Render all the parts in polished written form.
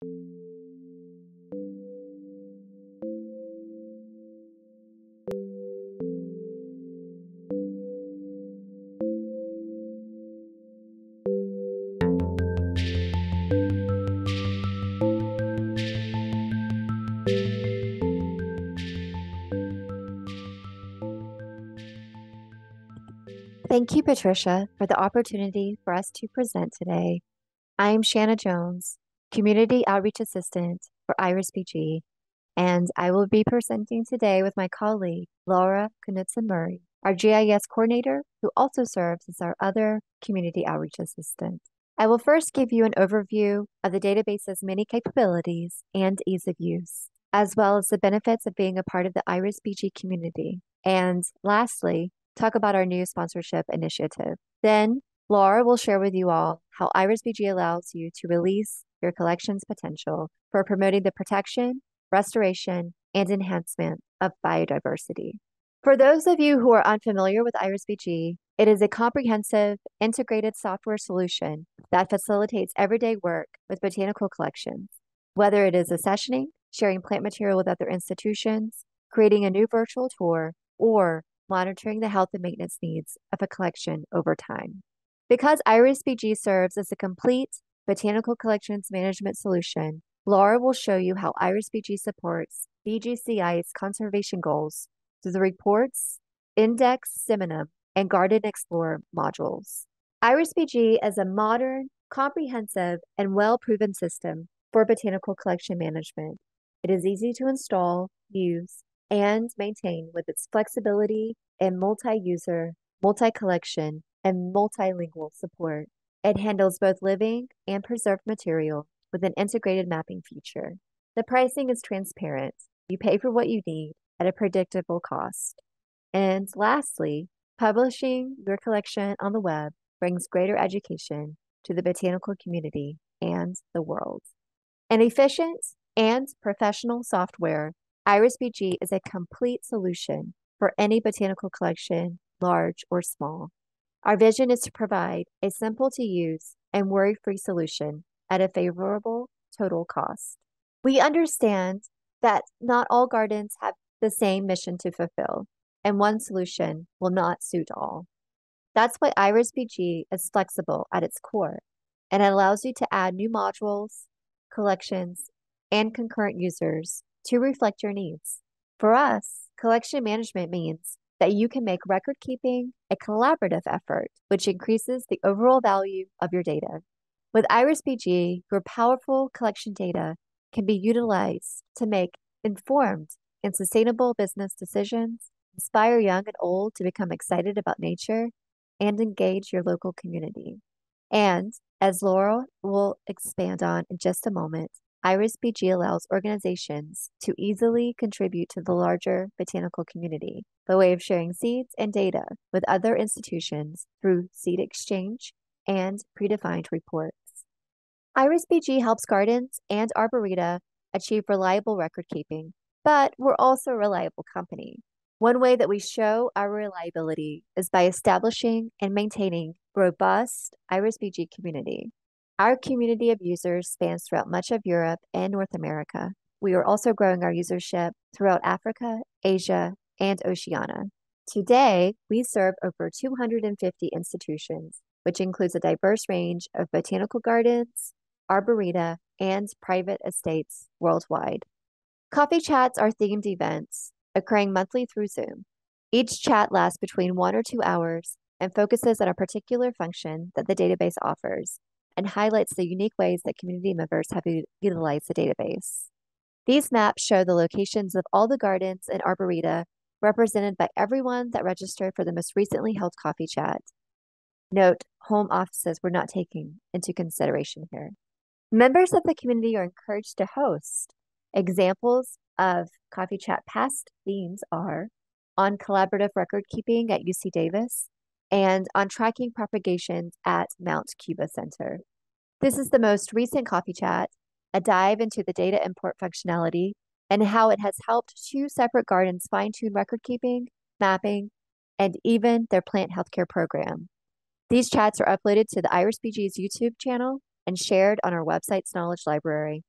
Thank you, Patricia, for the opportunity for us to present today. I am Shanna Jones, Community Outreach Assistant for IrisBG, and I will be presenting today with my colleague, Laura Knudsen-Murray, our GIS coordinator, who also serves as our other Community Outreach Assistant. I will first give you an overview of the database's many capabilities and ease of use, as well as the benefits of being a part of the IrisBG community. And lastly, talk about our new sponsorship initiative. Then, Laura will share with you all how IrisBG allows you to release your collection's potential for promoting the protection, restoration, and enhancement of biodiversity. For those of you who are unfamiliar with IrisBG, it is a comprehensive, integrated software solution that facilitates everyday work with botanical collections, whether it is accessioning, sharing plant material with other institutions, creating a new virtual tour, or monitoring the health and maintenance needs of a collection over time. Because IrisBG serves as a complete botanical collections management solution, Laura will show you how IrisBG supports BGCI's conservation goals through the reports, index, Seminum, and Garden Explorer modules. IrisBG is a modern, comprehensive, and well-proven system for botanical collection management. It is easy to install, use, and maintain with its flexibility and multi-user, multi-collection, and multilingual support. It handles both living and preserved material with an integrated mapping feature. The pricing is transparent. You pay for what you need at a predictable cost. And lastly, publishing your collection on the web brings greater education to the botanical community and the world. An efficient and professional software, IrisBG is a complete solution for any botanical collection, large or small. Our vision is to provide a simple to use and worry-free solution at a favorable total cost. We understand that not all gardens have the same mission to fulfill, and one solution will not suit all. That's why IrisBG is flexible at its core, and it allows you to add new modules, collections, and concurrent users to reflect your needs. For us, collection management means that you can make record keeping a collaborative effort, which increases the overall value of your data. With IrisBG, your powerful collection data can be utilized to make informed and sustainable business decisions, inspire young and old to become excited about nature, and engage your local community. And as Laura will expand on in just a moment, IrisBG allows organizations to easily contribute to the larger botanical community by way of sharing seeds and data with other institutions through seed exchange and predefined reports. IrisBG helps gardens and arboreta achieve reliable record keeping, but we're also a reliable company. One way that we show our reliability is by establishing and maintaining a robust IrisBG community. Our community of users spans throughout much of Europe and North America. We are also growing our usership throughout Africa, Asia, and Oceania. Today, we serve over 250 institutions, which includes a diverse range of botanical gardens, arboreta, and private estates worldwide. Coffee chats are themed events occurring monthly through Zoom. Each chat lasts between 1 or 2 hours and focuses on a particular function that the database offers, and highlights the unique ways that community members have utilized the database. These maps show the locations of all the gardens and arboreta represented by everyone that registered for the most recently held coffee chat. Note, home offices were not taken into consideration here. Members of the community are encouraged to host. Examples of coffee chat past themes are on collaborative record keeping at UC Davis and on tracking propagations at Mount Cuba Center. This is the most recent coffee chat, a dive into the data import functionality and how it has helped 2 separate gardens fine-tune record keeping, mapping, and even their plant healthcare program. These chats are uploaded to the IrisBG's YouTube channel and shared on our website's knowledge library.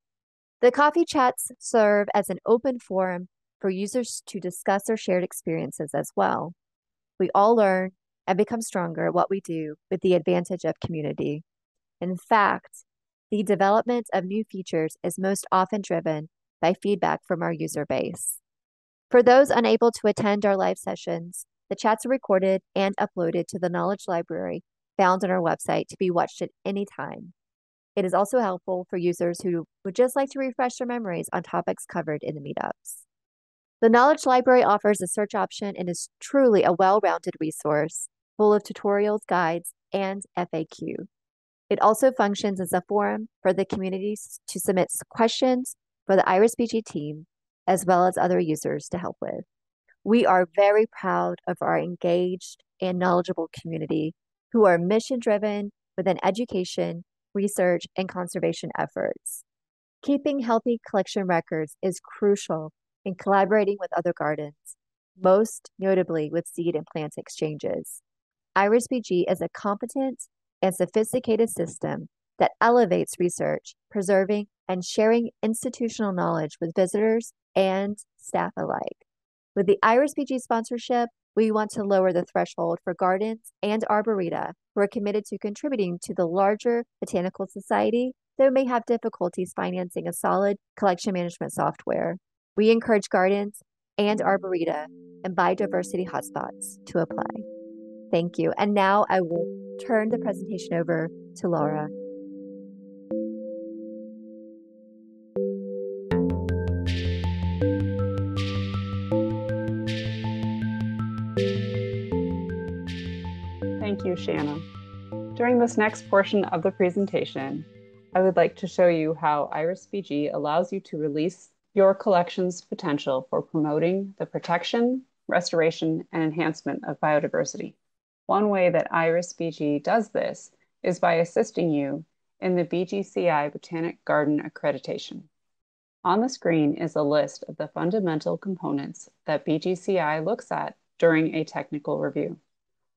The coffee chats serve as an open forum for users to discuss their shared experiences as well. We all learn and become stronger at what we do with the advantage of community. In fact, the development of new features is most often driven by feedback from our user base. For those unable to attend our live sessions, the chats are recorded and uploaded to the knowledge library found on our website to be watched at any time. It is also helpful for users who would just like to refresh their memories on topics covered in the meetups. The knowledge library offers a search option and is truly a well-rounded resource, full of tutorials, guides, and FAQ. It also functions as a forum for the communities to submit questions for the IrisBG team, as well as other users to help with. We are very proud of our engaged and knowledgeable community who are mission-driven within education, research, and conservation efforts. Keeping healthy collection records is crucial in collaborating with other gardens, most notably with seed and plant exchanges. IrisBG is a competent and sophisticated system that elevates research, preserving, and sharing institutional knowledge with visitors and staff alike. With the IrisBG sponsorship, we want to lower the threshold for gardens and arboreta who are committed to contributing to the larger botanical society, though may have difficulties financing a solid collection management software. We encourage gardens and arboreta and biodiversity hotspots to apply. Thank you. And now I will turn the presentation over to Laura. Thank you, Shanna. During this next portion of the presentation, I would like to show you how IrisBG allows you to release your collection's potential for promoting the protection, restoration, and enhancement of biodiversity. One way that IrisBG does this is by assisting you in the BGCI Botanic Garden Accreditation. On the screen is a list of the fundamental components that BGCI looks at during a technical review.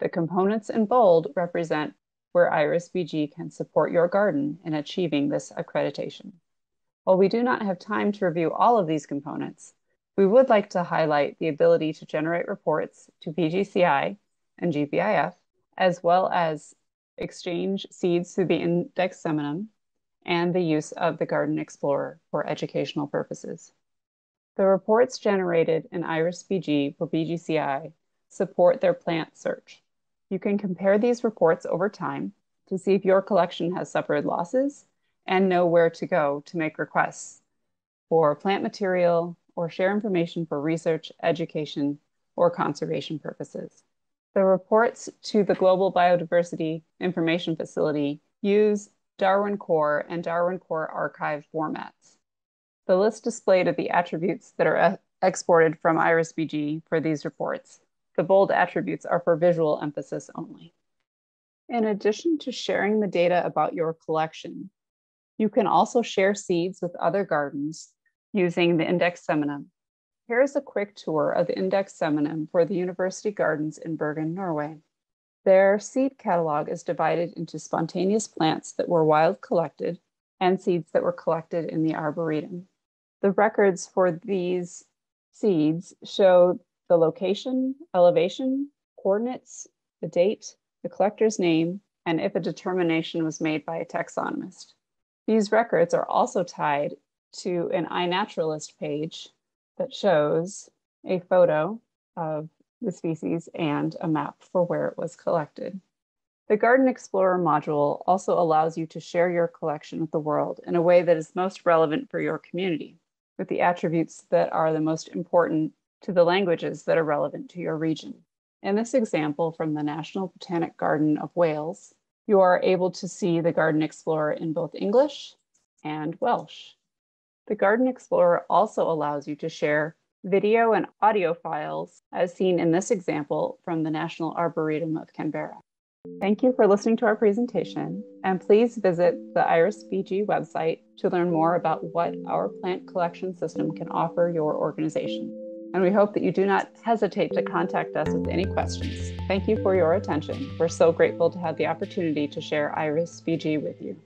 The components in bold represent where IrisBG can support your garden in achieving this accreditation. While we do not have time to review all of these components, we would like to highlight the ability to generate reports to BGCI and GBIF, as well as exchange seeds through the index Seminum and the use of the Garden Explorer for educational purposes. The reports generated in IrisBG for BGCI support their plant search. You can compare these reports over time to see if your collection has suffered losses and know where to go to make requests for plant material or share information for research, education, or conservation purposes. The reports to the Global Biodiversity Information Facility use Darwin Core and Darwin Core Archive formats. The list displayed of the attributes that are exported from IrisBG for these reports. The bold attributes are for visual emphasis only. In addition to sharing the data about your collection, you can also share seeds with other gardens using the index Seminum. Here is a quick tour of the index Seminum for the university gardens in Bergen, Norway. Their seed catalog is divided into spontaneous plants that were wild collected and seeds that were collected in the arboretum. The records for these seeds show the location, elevation, coordinates, the date, the collector's name, and if a determination was made by a taxonomist. These records are also tied to an iNaturalist page that shows a photo of the species and a map for where it was collected. The Garden Explorer module also allows you to share your collection with the world in a way that is most relevant for your community, with the attributes that are the most important to the languages that are relevant to your region. In this example from the National Botanic Garden of Wales, you are able to see the Garden Explorer in both English and Welsh. The Garden Explorer also allows you to share video and audio files as seen in this example from the National Arboretum of Canberra. Thank you for listening to our presentation, and please visit the IrisBG website to learn more about what our plant collection system can offer your organization. And we hope that you do not hesitate to contact us with any questions. Thank you for your attention. We're so grateful to have the opportunity to share IrisBG with you.